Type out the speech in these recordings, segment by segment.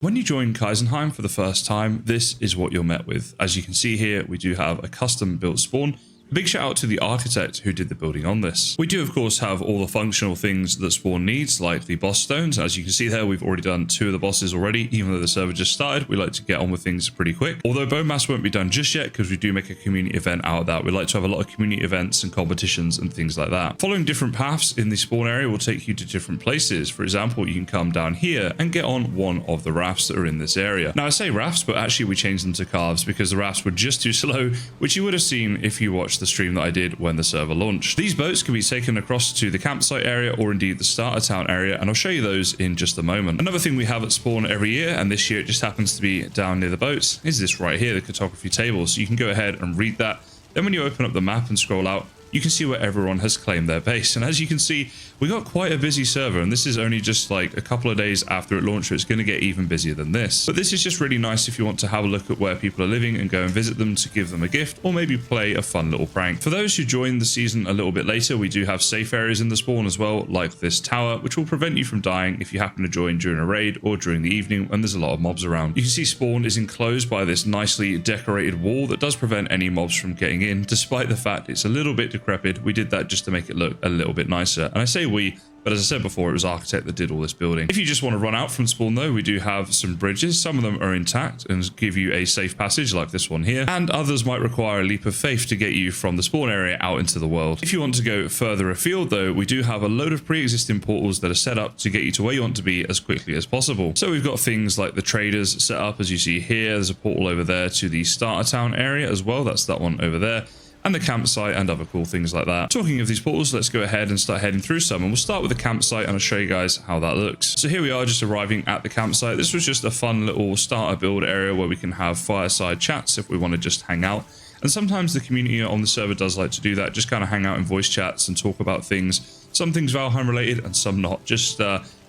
When you join KysenHeim for the first time, this is what you're met with. As you can see here, we do have a custom built spawn. A big shout out to the architect who did the building on this. We do of course have all the functional things that spawn needs, like the boss stones. As you can see there, we've already done 2 of the bosses already. Even though the server just started, we like to get on with things pretty quick. Although bone mass won't be done just yet, because we do make a community event out of that. We like to have a lot of community events and competitions and things like that. Following different paths in the spawn area will take you to different places. For example, you can come down here and get on one of the rafts that are in this area. Now I say rafts, but actually we changed them to calves because the rafts were just too slow, which you would have seen if you watched the stream that I did when the server launched. These boats can be taken across to the campsite area or indeed the starter town area, and I'll show you those in just a moment. Another thing we have at spawn every year, and this year it just happens to be down near the boats, is this right here, the cartography table. So you can go ahead and read that. Then when you open up the map and scroll out, you can see where everyone has claimed their base. And as you can see, we got quite a busy server, and this is only just like a couple of days after it launched, so it's going to get even busier than this. But this is just really nice if you want to have a look at where people are living and go and visit them to give them a gift, or maybe play a fun little prank. For those who joined the season a little bit later, we do have safe areas in the spawn as well, like this tower, which will prevent you from dying if you happen to join during a raid or during the evening when there's a lot of mobs around. You can see spawn is enclosed by this nicely decorated wall that does prevent any mobs from getting in, despite the fact it's a little bit decrepit. We did that just to make it look a little bit nicer. And I say we, but as I said before, it was Architect that did all this building. If you just want to run out from spawn though, we do have some bridges. Some of them are intact and give you a safe passage like this one here, and others might require a leap of faith to get you from the spawn area out into the world. If you want to go further afield though, we do have a load of pre-existing portals that are set up to get you to where you want to be as quickly as possible. So we've got things like the traders set up, as you see here. There's a portal over there to the starter town area as well. That's that one over there. And the campsite and other cool things like that. Talking of these portals, let's go ahead and start heading through some, and we'll start with the campsite and I'll show you guys how that looks. So here we are just arriving at the campsite. This was just a fun little starter build area where we can have fireside chats if we want to just hang out. And sometimes the community on the server does like to do that, just kind of hang out in voice chats and talk about things. Some things Valheim related and some not. Just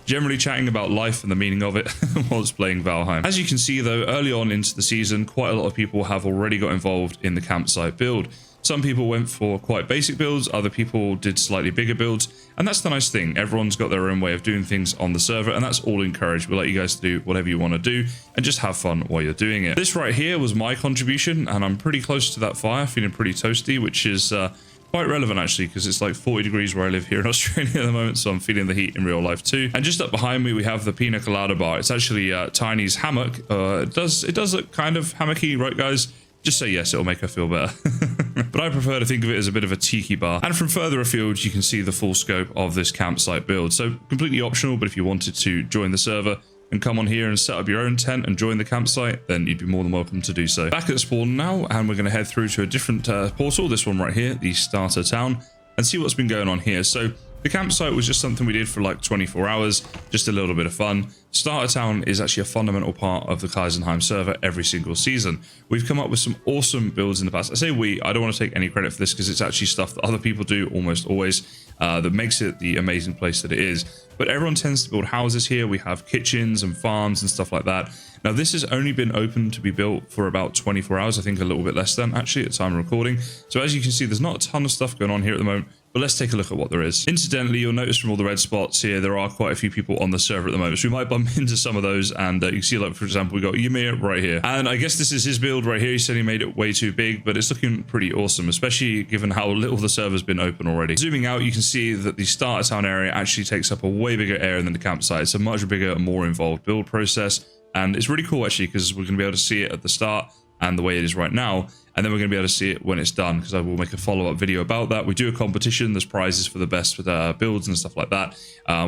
generally chatting about life and the meaning of it whilst playing Valheim. As you can see though, early on into the season, quite a lot of people have already got involved in the campsite build. Some people went for quite basic builds, other people did slightly bigger builds, and that's the nice thing. Everyone's got their own way of doing things on the server, and that's all encouraged. We let you guys do whatever you want to do and just have fun while you're doing it. This right here was my contribution, and I'm pretty close to that fire, feeling pretty toasty, which is quite relevant actually, because it's like 40 degrees where I live here in Australia at the moment, so I'm feeling the heat in real life too. And just up behind me we have the pina colada bar. It's actually Tiny's hammock. It does look kind of hammocky, right guys? Just say yes, it'll make her feel better. But I prefer to think of it as a bit of a tiki bar. And from further afield, you can see the full scope of this campsite build. So completely optional, but if you wanted to join the server and come on here and set up your own tent and join the campsite, then you'd be more than welcome to do so. Back at spawn now, and we're going to head through to a different portal, this one right here, the starter town, and see what's been going on here. So the campsite was just something we did for like 24 hours, just a little bit of fun. Starter Town is actually a fundamental part of the KysenHeim server every single season. We've come up with some awesome builds in the past. I say we, I don't want to take any credit for this because it's actually stuff that other people do almost always that makes it the amazing place that it is. But everyone tends to build houses here. We have kitchens and farms and stuff like that. Now this has only been open to be built for about 24 hours, I think a little bit less than actually at the time of recording. So as you can see, there's not a ton of stuff going on here at the moment, but let's take a look at what there is. Incidentally, you'll notice from all the red spots here, there are quite a few people on the server at the moment. So we might bump into some of those, and you can see, like, for example, we got Ymir right here. And I guess this is his build right here. He said he made it way too big, but it's looking pretty awesome, especially given how little the server's been open already. Zooming out, you can see that the starter town area actually takes up a way bigger area than the campsite. It's a much bigger and more involved build process. And it's really cool actually, because we're going to be able to see it at the start and the way it is right now, and then we're going to be able to see it when it's done, because I will make a follow-up video about that. We do a competition, there's prizes for the best builds and stuff like that,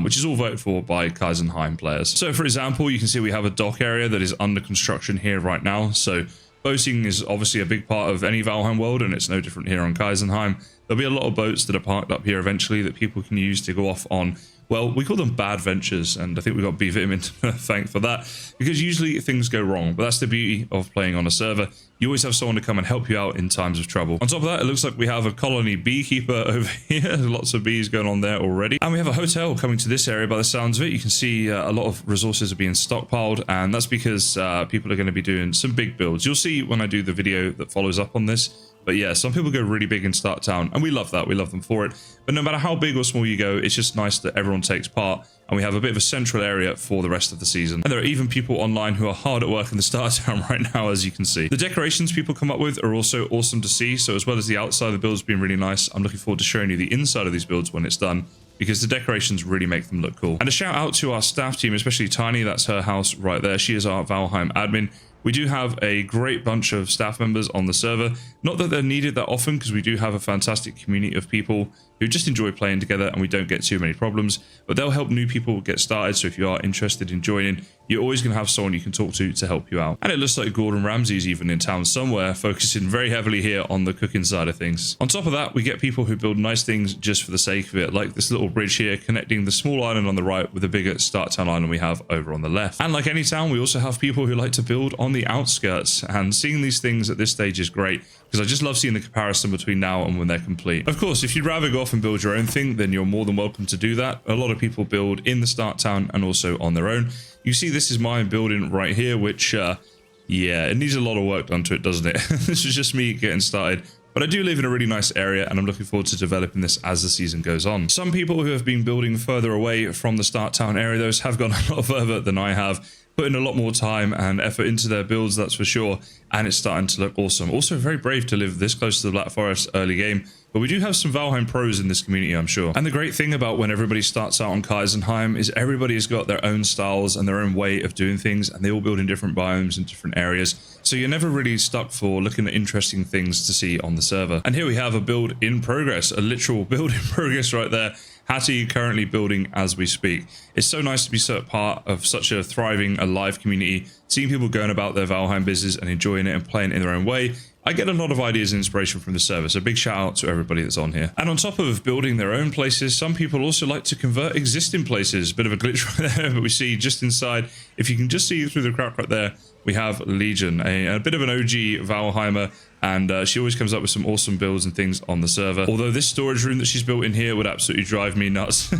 which is all voted for by KysenHeim players. So for example, you can see we have a dock area that is under construction here right now. So boating is obviously a big part of any Valheim world, and it's no different here on KysenHeim. There'll be a lot of boats that are parked up here eventually that people can use to go off on, well, we call them bad ventures, and I think we got B vitamin to thank for that, because usually things go wrong, but that's the beauty of playing on a server. You always have someone to come and help you out in times of trouble. On top of that, it looks like we have a colony beekeeper over here. Lots of bees going on there already. And we have a hotel coming to this area by the sounds of it. You can see a lot of resources are being stockpiled, and that's because people are going to be doing some big builds. You'll see when I do the video that follows up on this, But yeah, some people go really big in Start Town, and we love that. We love them for it. But no matter how big or small you go, it's just nice that everyone takes part, and we have a bit of a central area for the rest of the season. And there are even people online who are hard at work in the Start Town right now, as you can see. The decorations people come up with are also awesome to see. So as well as the outside of the builds being really nice, I'm looking forward to showing you the inside of these builds when it's done, because the decorations really make them look cool. And a shout out to our staff team, especially Tiny. That's her house right there. She is our Valheim admin. We do have a great bunch of staff members on the server. Not that they're needed that often, because we do have a fantastic community of people who just enjoy playing together and we don't get too many problems, but they'll help new people get started. So if you are interested in joining, you're always going to have someone you can talk to help you out. And it looks like Gordon Ramsay's even in town somewhere, focusing very heavily here on the cooking side of things. On top of that, we get people who build nice things just for the sake of it, like this little bridge here connecting the small island on the right with the bigger Start Town island we have over on the left. And like any town, we also have people who like to build on the outskirts, and seeing these things at this stage is great, because I just love seeing the comparison between now and when they're complete. Of course, if you'd rather go off and build your own thing, then you're more than welcome to do that. A lot of people build in the Start Town and also on their own. You see, this is my building right here, which, yeah, it needs a lot of work done to it, doesn't it? This is just me getting started. But I do live in a really nice area, and I'm looking forward to developing this as the season goes on. Some people who have been building further away from the Start Town area, those have gone a lot further than I have, put in a lot more time and effort into their builds, that's for sure, and it's starting to look awesome. Also very brave to live this close to the Black Forest early game, but we do have some Valheim pros in this community, I'm sure. And the great thing about when everybody starts out on KysenHeim is everybody has got their own styles and their own way of doing things, and they all build in different biomes and different areas, so you're never really stuck for looking at interesting things to see on the server. And here we have a build in progress, a literal build in progress right there. Hattie currently building as we speak. It's so nice to be part of such a thriving, alive community, seeing people going about their Valheim business and enjoying it and playing it in their own way. I get a lot of ideas and inspiration from the server, so big shout out to everybody that's on here. And on top of building their own places, some people also like to convert existing places. Bit of a glitch right there, but we see just inside, if you can just see through the crack right there, we have Legion, a bit of an OG Valheimer, and she always comes up with some awesome builds and things on the server. Although this storage room that she's built in here would absolutely drive me nuts,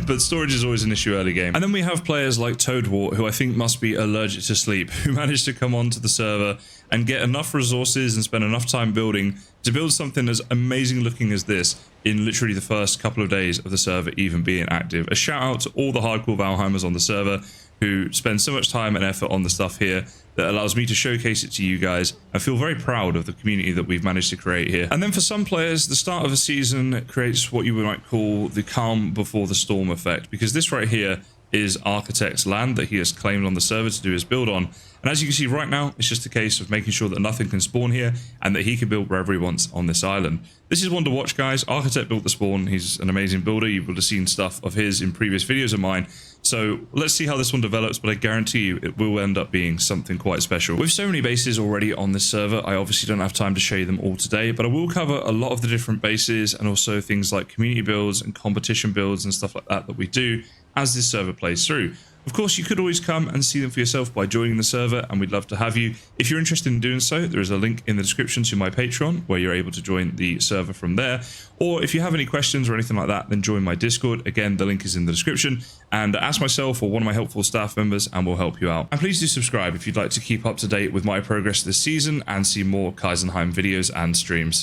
but storage is always an issue early game. And then we have players like Toadwart, who I think must be allergic to sleep, who managed to come onto the server and get enough resources and spend enough time building to build something as amazing looking as this in literally the first couple of days of the server even being active. A shout out to all the hardcore Valheimers on the server who spend so much time and effort on the stuff here that allows me to showcase it to you guys. I feel very proud of the community that we've managed to create here. And then for some players, the start of a season creates what you might call the calm before the storm effect, because this right here is Architect's land that he has claimed on the server to do his build on. And as you can see right now, it's just a case of making sure that nothing can spawn here and that he can build wherever he wants on this island. This is one to watch, guys. Architect built the spawn. He's an amazing builder. You would have seen stuff of his in previous videos of mine. So let's see how this one develops, but I guarantee you it will end up being something quite special. With so many bases already on this server, I obviously don't have time to show you them all today, but I will cover a lot of the different bases and also things like community builds and competition builds and stuff like that we do as this server plays through. Of course, you could always come and see them for yourself by joining the server, and we'd love to have you. If you're interested in doing so, there is a link in the description to my Patreon where you're able to join the server from there. Or if you have any questions or anything like that, then join my Discord. Again, the link is in the description, and ask myself or one of my helpful staff members and we'll help you out. And please do subscribe if you'd like to keep up to date with my progress this season and see more KysenHeim videos and streams.